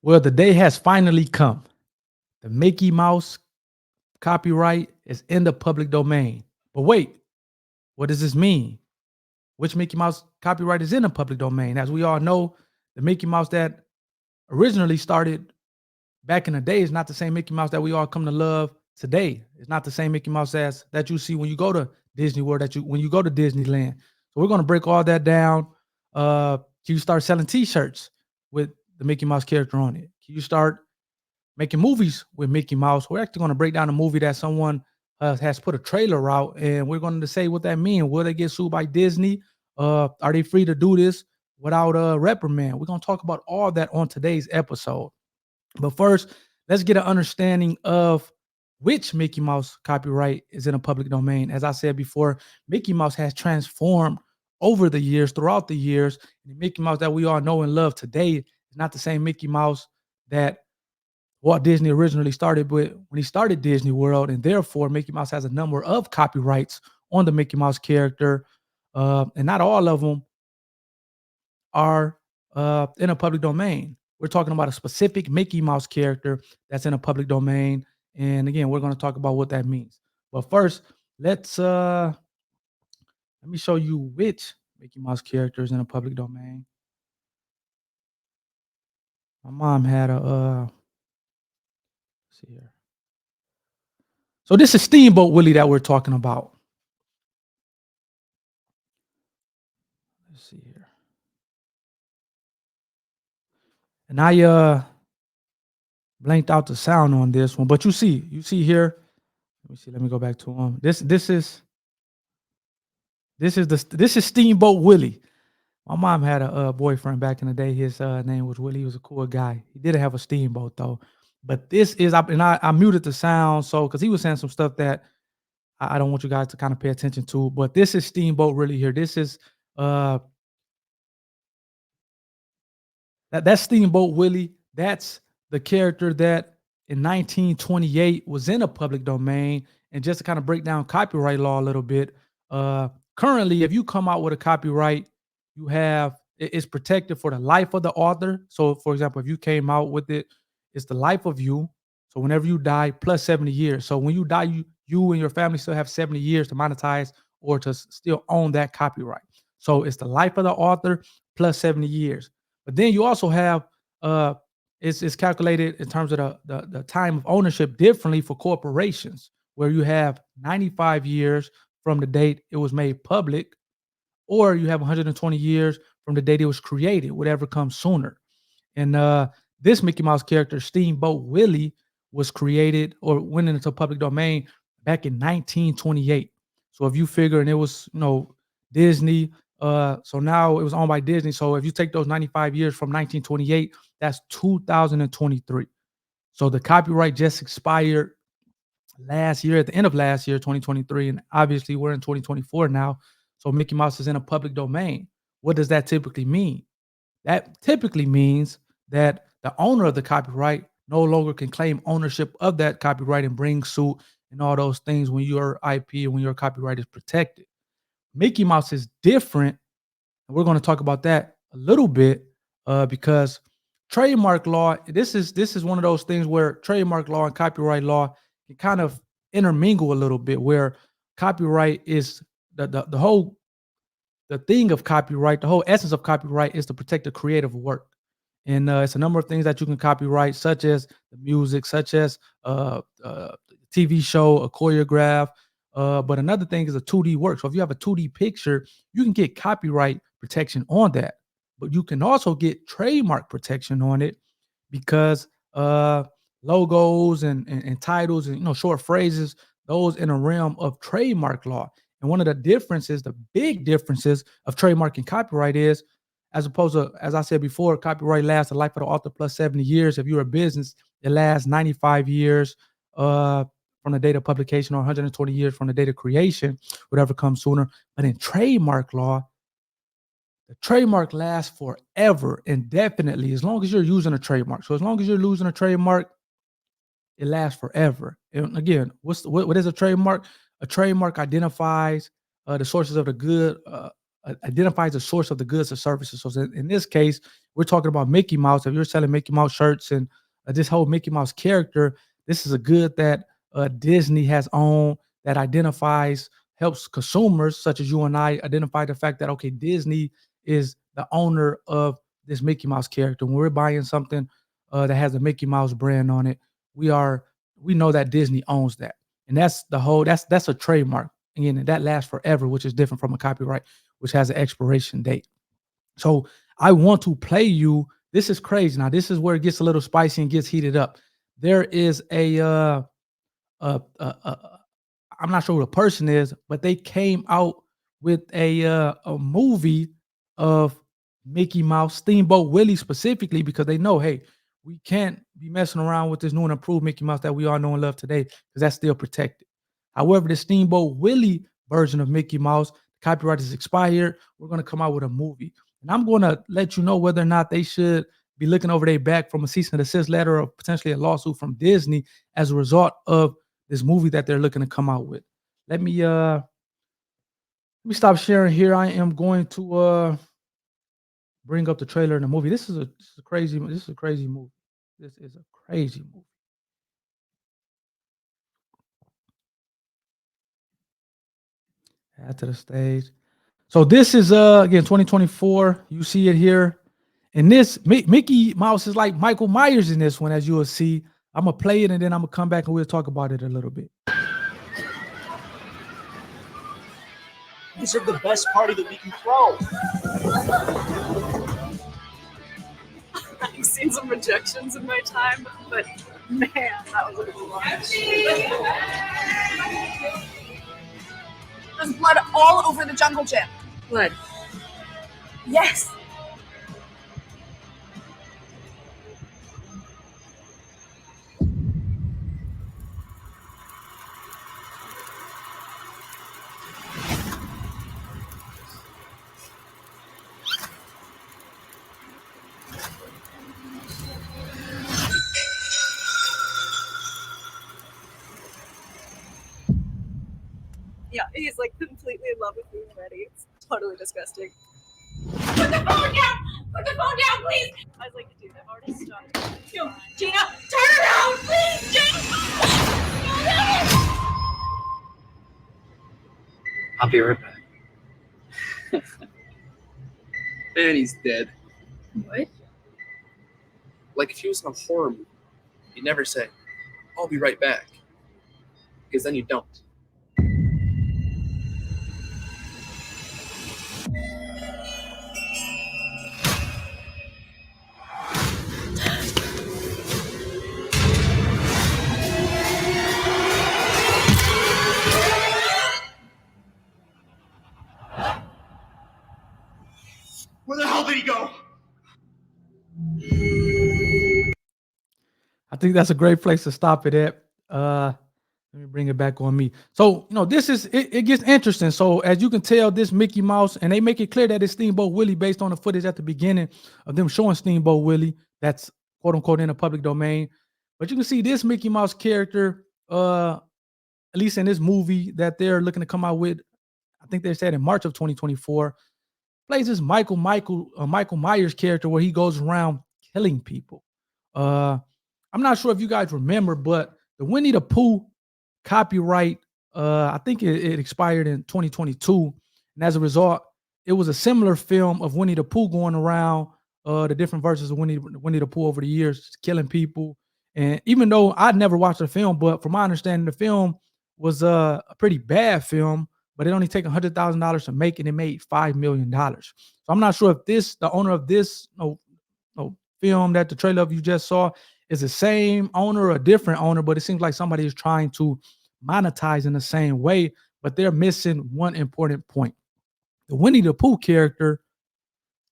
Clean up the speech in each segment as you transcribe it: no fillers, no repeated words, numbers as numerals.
Well, the day has finally come. The Mickey Mouse copyright is in the public domain. But wait, what does this mean? Which Mickey Mouse copyright is in the public domain? As we all know, the Mickey Mouse that originally started back in the day is not the same Mickey Mouse that we all come to love today. It's not the same Mickey Mouse as that you see when you go to Disney World, that you when you go to Disneyland. So we're gonna break all that down. Can you start selling T-shirts with the Mickey Mouse character on it? Can you start making movies with Mickey Mouse? We're actually going to break down a movie that someone has put a trailer out, and we're going to say what that means. Will they get sued by Disney? Are they free to do this without a reprimand? We're going to talk about all that on today's episode. But first, let's get an understanding of which Mickey Mouse copyright is in a public domain. As I said before, Mickey Mouse has transformed over the years, throughout the years. The Mickey Mouse that we all know and love today is not the same Mickey Mouse that Walt Disney originally started with when he started Disney World, and therefore Mickey Mouse has a number of copyrights on the Mickey Mouse character, and not all of them are in a public domain. We're talking about a specific Mickey Mouse character that's in a public domain, and again, we're going to talk about what that means. But first, let me show you which Mickey Mouse character is in a public domain. My mom had a let's see here. So this is Steamboat Willie that we're talking about. Let's see here. And I blanked out the sound on this one, but you see here. Let me see. Let me go back to him. This is Steamboat Willie. My mom had a boyfriend back in the day. His name was Willie. He was a cool guy. He didn't have a steamboat though. But this is I muted the sound so because he was saying some stuff that I don't want you guys to kind of pay attention to. But this is Steamboat really here. This is uh that's Steamboat Willie. That's the character that in 1928 was in a public domain. And just to kind of break down copyright law a little bit, currently, if you come out with a copyright, you have it's protected for the life of the author. So, for example, if you came out with it, it's the life of you. So, whenever you die, plus 70 years. So, when you die, you and your family still have 70 years to monetize or to still own that copyright. So, it's the life of the author plus 70 years. But then you also have it's calculated in terms of the time of ownership differently for corporations, where you have 95 years from the date it was made public, or you have 120 years from the date it was created, whatever comes sooner. And this Mickey Mouse character, Steamboat Willie, was created or went into public domain back in 1928. So if you figure, and it was, Disney. So now it was owned by Disney. So if you take those 95 years from 1928, that's 2023. So the copyright just expired last year, at the end of last year, 2023. And obviously we're in 2024 now. So Mickey Mouse is in a public domain. What does that typically mean? That typically means that the owner of the copyright no longer can claim ownership of that copyright and bring suit and all those things when your IP and when your copyright is protected. Mickey Mouse is different, and we're going to talk about that a little bit because trademark law. This is one of those things where trademark law and copyright law can kind of intermingle a little bit. Where copyright is the whole the thing of copyright, the whole essence of copyright is to protect the creative work. And it's a number of things that you can copyright, such as the music, such as TV show, a choreograph. But another thing is a 2D work. So if you have a 2D picture, you can get copyright protection on that. But you can also get trademark protection on it because logos and titles and short phrases, those in a realm of trademark law. And one of the differences, the big differences of trademark and copyright is, as opposed to, as I said before, copyright lasts the life of the author plus 70 years. If you're a business, it lasts 95 years from the date of publication, or 120 years from the date of creation, whatever comes sooner. But in trademark law, the trademark lasts forever, indefinitely, as long as you're using a trademark. So as long as you're using a trademark, it lasts forever. And again, what is a trademark? A trademark identifies the sources of the good identifies the source of the goods or services. So in this case, we're talking about Mickey Mouse. If you're selling Mickey Mouse shirts and this whole Mickey Mouse character, this is a good that Disney has owned that identifies, helps consumers such as you and I identify the fact that okay, Disney is the owner of this Mickey Mouse character. When we're buying something that has a Mickey Mouse brand on it, we are we know that Disney owns that, and that's the whole that's a trademark. Again, that lasts forever, which is different from a copyright, which has an expiration date. So I want to play you. This is crazy. Now this is where it gets a little spicy and gets heated up. There is a I'm not sure who the person is, but they came out with a movie of Mickey Mouse, Steamboat Willie specifically, because they know, hey, we can't be messing around with this new and improved Mickey Mouse that we all know and love today, because that's still protected. However, the Steamboat Willie version of Mickey Mouse, copyright is expired. We're going to come out with a movie. And I'm going to let you know whether or not they should be looking over their back from a cease and desist letter or potentially a lawsuit from Disney as a result of this movie that they're looking to come out with. Let me stop sharing here. I am going to bring up the trailer in the movie. This is a crazy movie. This is a crazy movie. Add to the stage. So this is again 2024. You see it here. And this Mickey Mouse is like Michael Myers in this one, as you will see. I'm gonna play it and then I'm gonna come back and we'll talk about it a little bit. These are the best party that we can throw. I've seen some rejections in my time, but man, that was a good one. There's blood all over the jungle gym. Blood. Yes. Yeah, he's like completely in love with me already. It's totally disgusting. Put the phone down! Put the phone down, please! I was like, dude, I've already stopped. Yo, Gina, turn around, please! Gina! I'll be right back. And he's dead. What? Like if he was in a horror movie, you'd never say, I'll be right back. Because then you don't. Where the hell did he go? I think that's a great place to stop it at. Let me bring it back on me. So, this is it gets interesting. So, as you can tell, this Mickey Mouse, and they make it clear that it's Steamboat Willie based on the footage at the beginning of them showing Steamboat Willie. That's quote unquote in the public domain. But you can see this Mickey Mouse character, at least in this movie that they're looking to come out with. I think they said in March of 2024, plays this Michael Myers character where he goes around killing people. I'm not sure if you guys remember, but the Winnie the Pooh copyright, I think it expired in 2022, and as a result, it was a similar film of Winnie the Pooh going around the different versions of Winnie the Pooh over the years, just killing people. And even though I'd never watched the film, but from my understanding, the film was a pretty bad film, but it only took $100,000 to make, and it made $5 million. So I'm not sure if the owner of this film that the trailer of you just saw is the same owner or a different owner, but it seems like somebody is trying to monetize in the same way, but they're missing one important point. The Winnie the Pooh character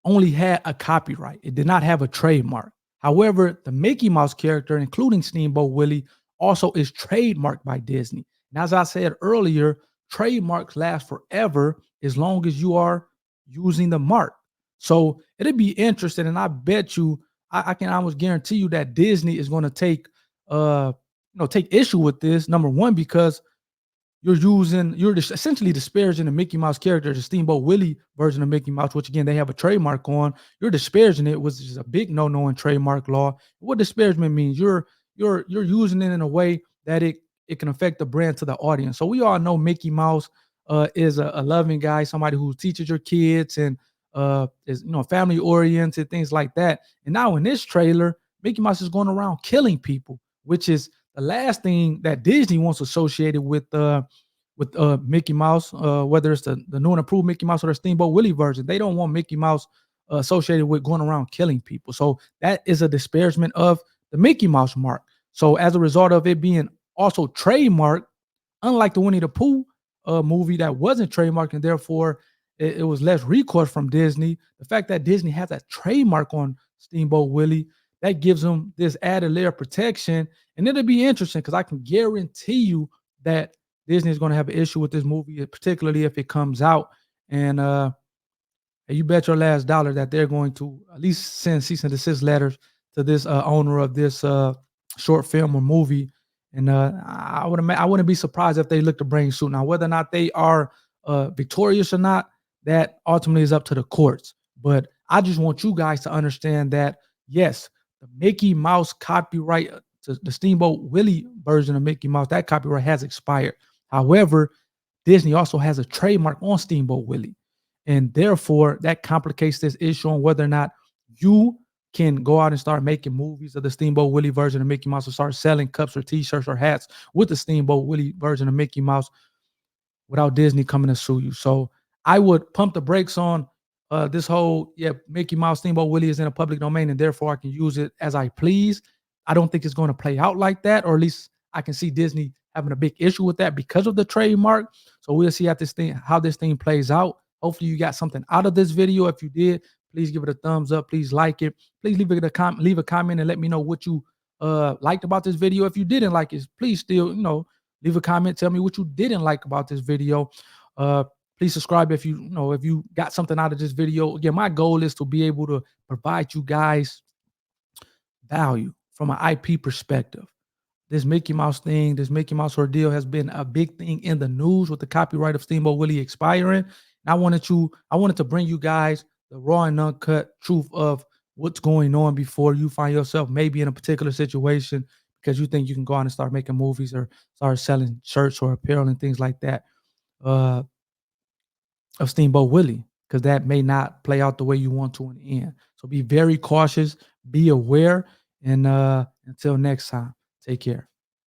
only had a copyright. It did not have a trademark. However, the Mickey Mouse character, including Steamboat Willie, also is trademarked by Disney. And as I said earlier, trademarks last forever as long as you are using the mark. So it'd be interesting, and I bet you, I can almost guarantee you that Disney is going to take issue with this. Number one, because you're essentially disparaging the Mickey Mouse character, the Steamboat Willie version of Mickey Mouse, which again they have a trademark on. You're disparaging it, which is a big no-no in trademark law. What disparagement means, you're using it in a way that it can affect the brand to the audience. So we all know Mickey Mouse is a loving guy, somebody who teaches your kids and is family oriented, things like that. And now in this trailer, Mickey Mouse is going around killing people, which is the last thing that Disney wants associated with Mickey Mouse, whether it's the new and approved Mickey Mouse or the Steamboat Willie version. They don't want Mickey Mouse associated with going around killing people. So that is a disparagement of the Mickey Mouse mark. So as a result of it being also trademarked, unlike the Winnie the Pooh movie that wasn't trademarked and therefore it was less recourse from Disney, the fact that Disney has a trademark on Steamboat Willie, that gives them this added layer of protection. And it'll be interesting because I can guarantee you that Disney is going to have an issue with this movie, particularly if it comes out. And you bet your last dollar that they're going to at least send cease and desist letters to this owner of this short film or movie. And I wouldn't be surprised if they look to bring suit. Now, whether or not they are victorious or not, that ultimately is up to the courts. But I just want you guys to understand that, yes, the Mickey Mouse copyright, the Steamboat Willie version of Mickey Mouse, that copyright has expired. However, Disney also has a trademark on Steamboat Willie. And therefore, that complicates this issue on whether or not you can go out and start making movies of the Steamboat Willie version of Mickey Mouse or start selling cups or T-shirts or hats with the Steamboat Willie version of Mickey Mouse without Disney coming to sue you. So I would pump the brakes on this whole, Mickey Mouse Steamboat Willie is in a public domain and therefore I can use it as I please. I don't think it's going to play out like that, or at least I can see Disney having a big issue with that because of the trademark. So we'll see how this thing plays out. Hopefully you got something out of this video. If you did, please give it a thumbs up. Please like it. Please leave a comment and let me know what you liked about this video. If you didn't like it, please still, leave a comment. Tell me what you didn't like about this video. Please subscribe if you got something out of this video. Again, my goal is to be able to provide you guys value from an IP perspective. This Mickey Mouse thing, this Mickey Mouse ordeal has been a big thing in the news with the copyright of Steamboat Willie expiring. And I wanted to bring you guys the raw and uncut truth of what's going on before you find yourself maybe in a particular situation because you think you can go out and start making movies or start selling shirts or apparel and things like that of Steamboat Willie, because that may not play out the way you want to in the end. So be very cautious, be aware, and until next time, take care.